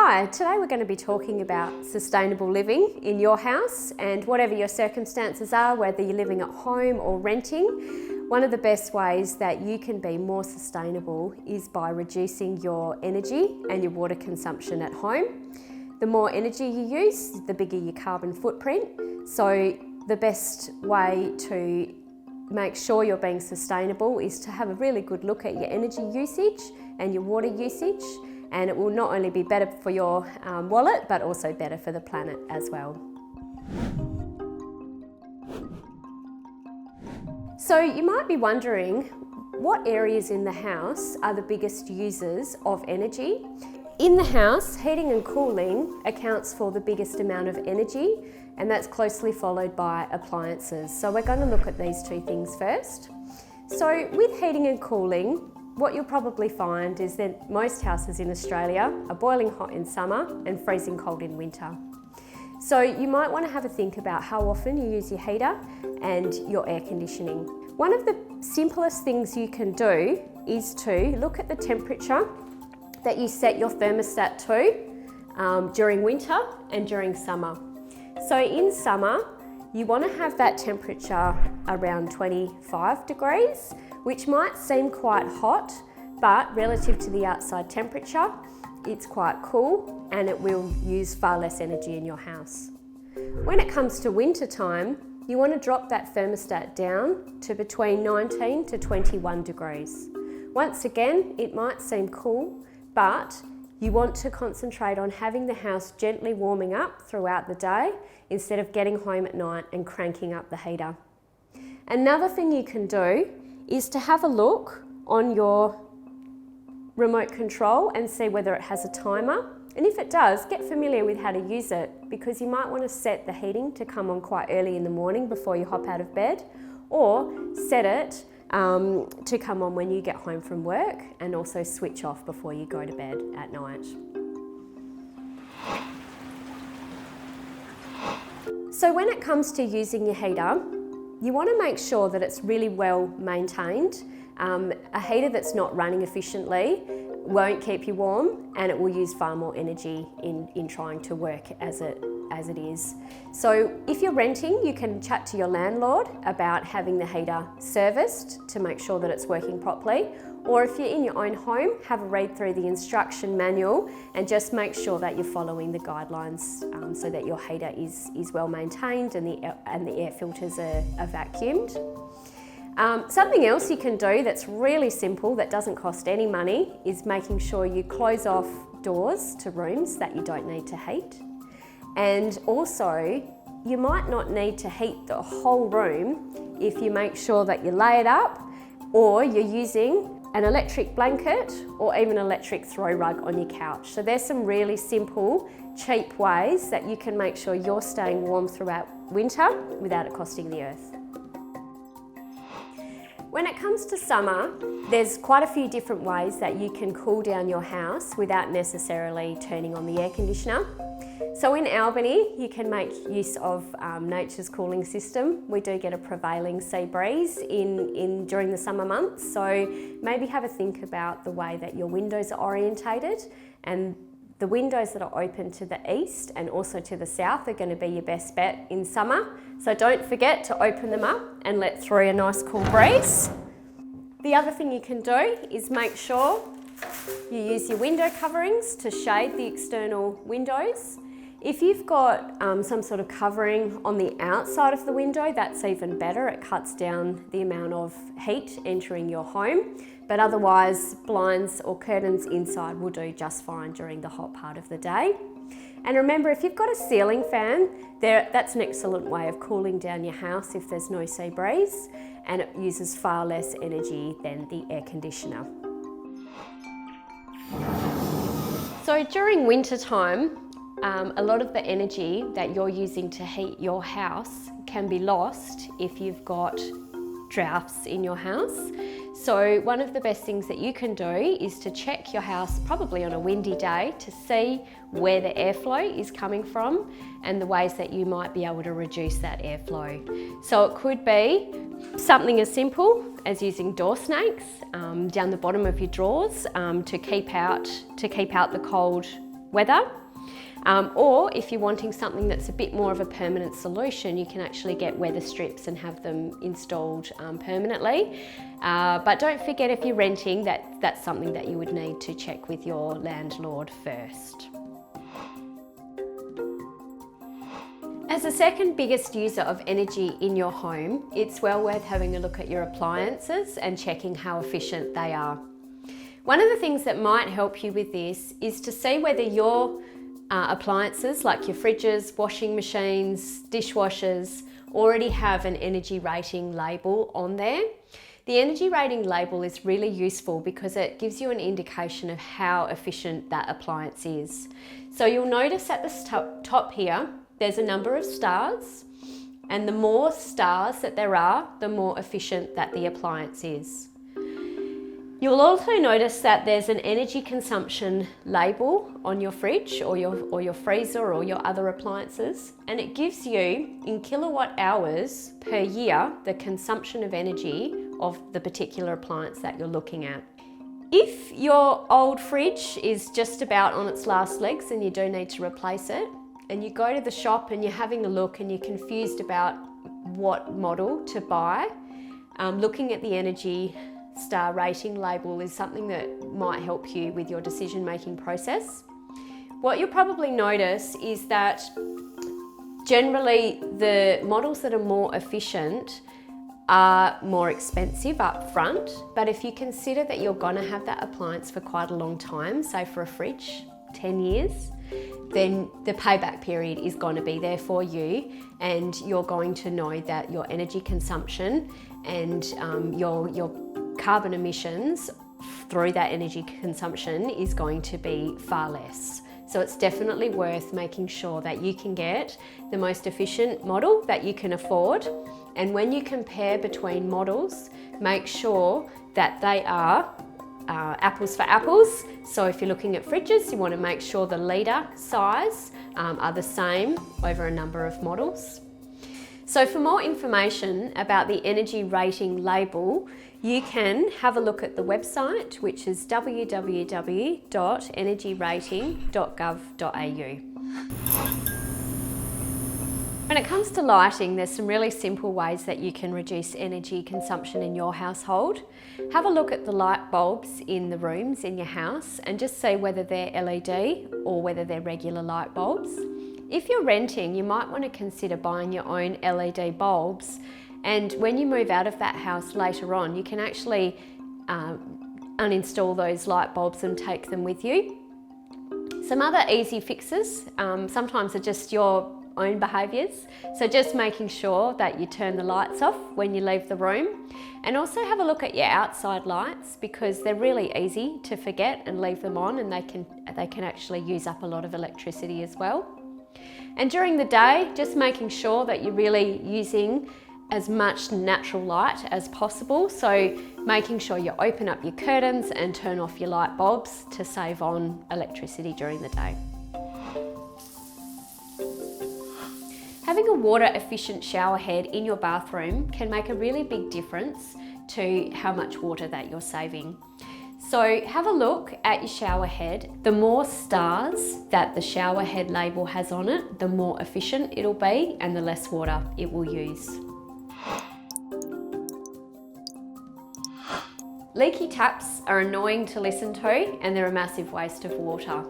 Hi, today we're going to be talking about sustainable living in your house, and whatever your circumstances are, whether you're living at home or renting, one of the best ways that you can be more sustainable is by reducing your energy and your water consumption at home. The more energy you use, the bigger your carbon footprint. So the best way to make sure you're being sustainable is to have a really good look at your energy usage and your water usage. And it will not only be better for your wallet, but also better for the planet as well. So you might be wondering, what areas in the house are the biggest users of energy? In the house, heating and cooling accounts for the biggest amount of energy, and that's closely followed by appliances. So we're going to look at these two things first. So with heating and cooling, what you'll probably find is that most houses in Australia are boiling hot in summer and freezing cold in winter. So you might want to have a think about how often you use your heater and your air conditioning. One of the simplest things you can do is to look at the temperature that you set your thermostat to during winter and during summer. So in summer, you want to have that temperature around 25 degrees, which might seem quite hot, but relative to the outside temperature, it's quite cool and it will use far less energy in your house. When it comes to winter time, you want to drop that thermostat down to between 19 to 21 degrees. Once again, it might seem cool, but you want to concentrate on having the house gently warming up throughout the day instead of getting home at night and cranking up the heater. Another thing you can do is to have a look on your remote control and see whether it has a timer. And if it does, get familiar with how to use it, because you might want to set the heating to come on quite early in the morning before you hop out of bed, or set it to come on when you get home from work, and also switch off before you go to bed at night. So when it comes to using your heater, you want to make sure that it's really well maintained. A heater that's not running efficiently won't keep you warm, and it will use far more energy in trying to work as it is. So if you're renting, you can chat to your landlord about having the heater serviced to make sure that it's working properly. Or if you're in your own home, have a read through the instruction manual and just make sure that you're following the guidelines so that your heater is well maintained and the air filters are vacuumed. Something else you can do that's really simple, that doesn't cost any money, is making sure you close off doors to rooms that you don't need to heat. And also, you might not need to heat the whole room if you make sure that you lay it up, or you're using an electric blanket or even an electric throw rug on your couch. So there's some really simple, cheap ways that you can make sure you're staying warm throughout winter without it costing the earth. When it comes to summer, there's quite a few different ways that you can cool down your house without necessarily turning on the air conditioner. So in Albany, you can make use of nature's cooling system. We do get a prevailing sea breeze during the summer months, so maybe have a think about the way that your windows are orientated, and the windows that are open to the east and also to the south are going to be your best bet in summer. So don't forget to open them up and let through a nice cool breeze. The other thing you can do is make sure you use your window coverings to shade the external windows. If you've got some sort of covering on the outside of the window, that's even better. It cuts down the amount of heat entering your home. But otherwise, blinds or curtains inside will do just fine during the hot part of the day. And remember, if you've got a ceiling fan, that's an excellent way of cooling down your house if there's no sea breeze, and it uses far less energy than the air conditioner. So during winter time, a lot of the energy that you're using to heat your house can be lost if you've got drafts in your house. So one of the best things that you can do is to check your house, probably on a windy day, to see where the airflow is coming from and the ways that you might be able to reduce that airflow. So it could be something as simple as using door snakes down the bottom of your drawers to keep out the cold weather. Or if you're wanting something that's a bit more of a permanent solution, you can actually get weather strips and have them installed permanently. But don't forget, if you're renting, that's something that you would need to check with your landlord first. As the second biggest user of energy in your home, it's well worth having a look at your appliances and checking how efficient they are. One of the things that might help you with this is to see whether your appliances like your fridges, washing machines, dishwashers already have an energy rating label on there. The energy rating label is really useful because it gives you an indication of how efficient that appliance is. So you'll notice at the top here, there's a number of stars, and the more stars that there are, the more efficient that the appliance is. You'll also notice that there's an energy consumption label on your fridge or your freezer or your other appliances, and it gives you in kilowatt hours per year the consumption of energy of the particular appliance that you're looking at. If your old fridge is just about on its last legs and you do need to replace it, and you go to the shop and you're having a look and you're confused about what model to buy, looking at the energy star rating label is something that might help you with your decision-making process. What you'll probably notice is that generally the models that are more efficient are more expensive up front, but if you consider that you're going to have that appliance for quite a long time, say for a fridge, 10 years, then the payback period is going to be there for you, and you're going to know that your energy consumption and your carbon emissions through that energy consumption is going to be far less. So it's definitely worth making sure that you can get the most efficient model that you can afford. And when you compare between models, make sure that they are apples for apples. So if you're looking at fridges, you want to make sure the litre size are the same over a number of models. So for more information about the energy rating label, you can have a look at the website, which is www.energyrating.gov.au. When it comes to lighting, there's some really simple ways that you can reduce energy consumption in your household. Have a look at the light bulbs in the rooms in your house and just see whether they're LED or whether they're regular light bulbs. If you're renting, you might want to consider buying your own LED bulbs, and when you move out of that house later on, you can actually uninstall those light bulbs and take them with you. Some other easy fixes sometimes are just your own behaviours, so just making sure that you turn the lights off when you leave the room, and also have a look at your outside lights because they're really easy to forget and leave them on, and they can actually use up a lot of electricity as well. And during the day, just making sure that you're really using as much natural light as possible, so making sure you open up your curtains and turn off your light bulbs to save on electricity during the day. Having a water efficient shower head in your bathroom can make a really big difference to how much water that you're saving. So have a look at your shower head. The more stars that the shower head label has on it, the more efficient it'll be and the less water it will use. Leaky taps are annoying to listen to and they're a massive waste of water.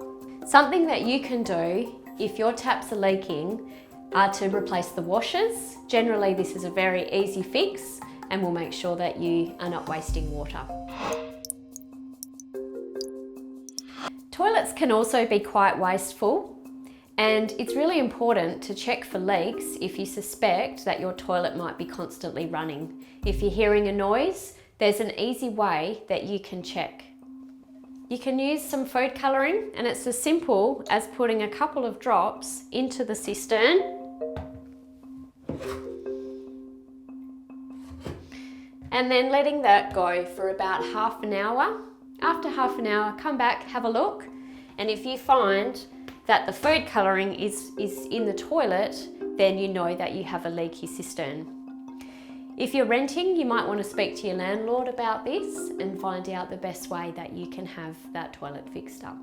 Something that you can do if your taps are leaking are to replace the washers. Generally, this is a very easy fix and will make sure that you are not wasting water. Toilets can also be quite wasteful, and it's really important to check for leaks if you suspect that your toilet might be constantly running. If you're hearing a noise, there's an easy way that you can check. You can use some food colouring, and it's as simple as putting a couple of drops into the cistern and then letting that go for about half an hour. After half an hour, come back, have a look, and if you find that the food colouring is in the toilet, then you know that you have a leaky cistern. If you're renting, you might want to speak to your landlord about this and find out the best way that you can have that toilet fixed up.